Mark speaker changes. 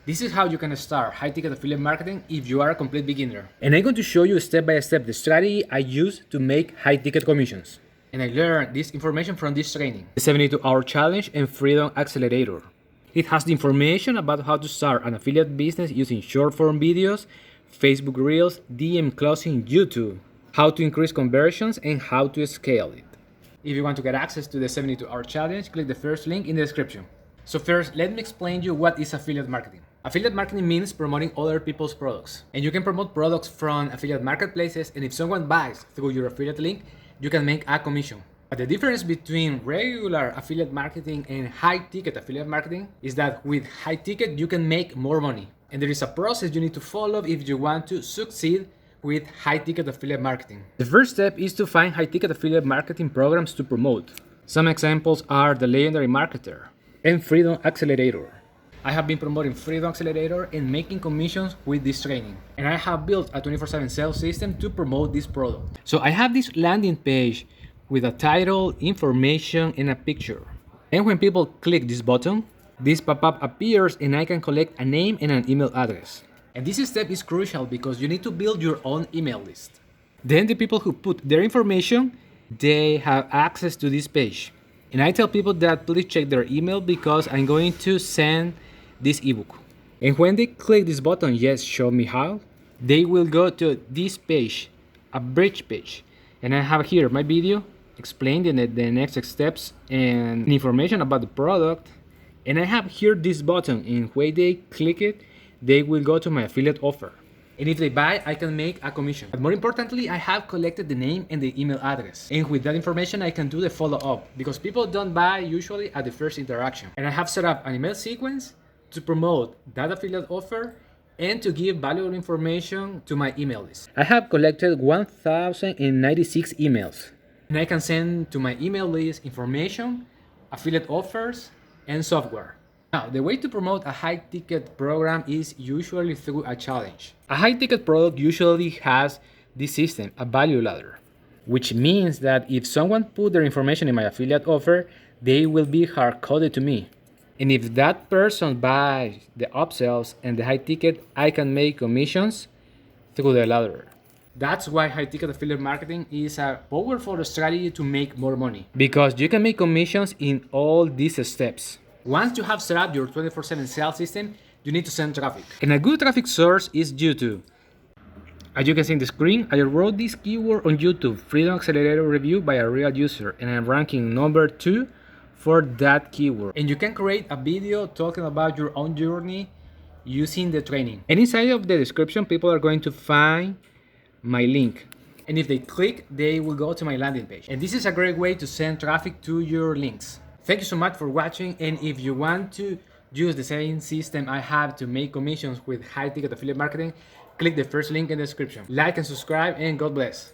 Speaker 1: This is how you can start high-ticket affiliate marketing if you are a complete beginner. And I'm going to show you step by step the strategy I use to make high-ticket commissions. And I learned this information from this training, the 72-hour challenge and Freedom Accelerator. It has the information about how to start an affiliate business using short-form videos, Facebook Reels, DM closing, YouTube, how to increase conversions, and how to scale it. If you want to get access to the 72-hour challenge, click the first link in the description. So first, let me explain to you what is affiliate marketing. Affiliate marketing means promoting other people's products. And you can promote products from affiliate marketplaces, and if someone buys through your affiliate link, you can make a commission. But the difference between regular affiliate marketing and high-ticket affiliate marketing is that with high-ticket, you can make more money. And there is a process you need to follow if you want to succeed with high-ticket affiliate marketing. The first step is to find high-ticket affiliate marketing programs to promote. Some examples are the Legendary Marketer and Freedom Accelerator. I have been promoting Freedom Accelerator and making commissions with this training. And I have built a 24/7 sales system to promote this product. So I have this landing page with a title, information, and a picture. And when people click this button, this pop-up appears and I can collect a name and an email address. And this step is crucial because you need to build your own email list. Then the people who put their information, they have access to this page. And I tell people that please check their email because I'm going to send this ebook. And when they click this button, yes, show me how, they will go to this page, a bridge page. And I have here my video explaining the next steps and information about the product. And I have here this button, and when they click it, they will go to my affiliate offer. And if they buy, I can make a commission. But more importantly, I have collected the name and the email address. And with that information, I can do the follow-up because people don't buy usually at the first interaction. And I have set up an email sequence to promote that affiliate offer and to give valuable information to my email list. I have collected 1,096 emails. And I can send to my email list information, affiliate offers, and software. Now, the way to promote a high-ticket program is usually through a challenge. A high-ticket product usually has this system, a value ladder, which means that if someone put their information in my affiliate offer, they will be hard-coded to me. And if that person buys the upsells and the high-ticket, I can make commissions through the ladder. That's why high-ticket affiliate marketing is a powerful strategy to make more money, because you can make commissions in all these steps. Once you have set up your 24/7 sales system, you need to send traffic. And a good traffic source is YouTube. As you can see on the screen, I wrote this keyword on YouTube, Freedom Accelerator review by a real user, and I'm ranking number 2 for that keyword. And you can create a video talking about your own journey using the training. And inside of the description, people are going to find my link. And if they click, they will go to my landing page. And this is a great way to send traffic to your links. Thank you so much for watching, and if you want to use the same system I have to make commissions with high-ticket affiliate marketing, click the first link in the description. Like and subscribe, and God bless.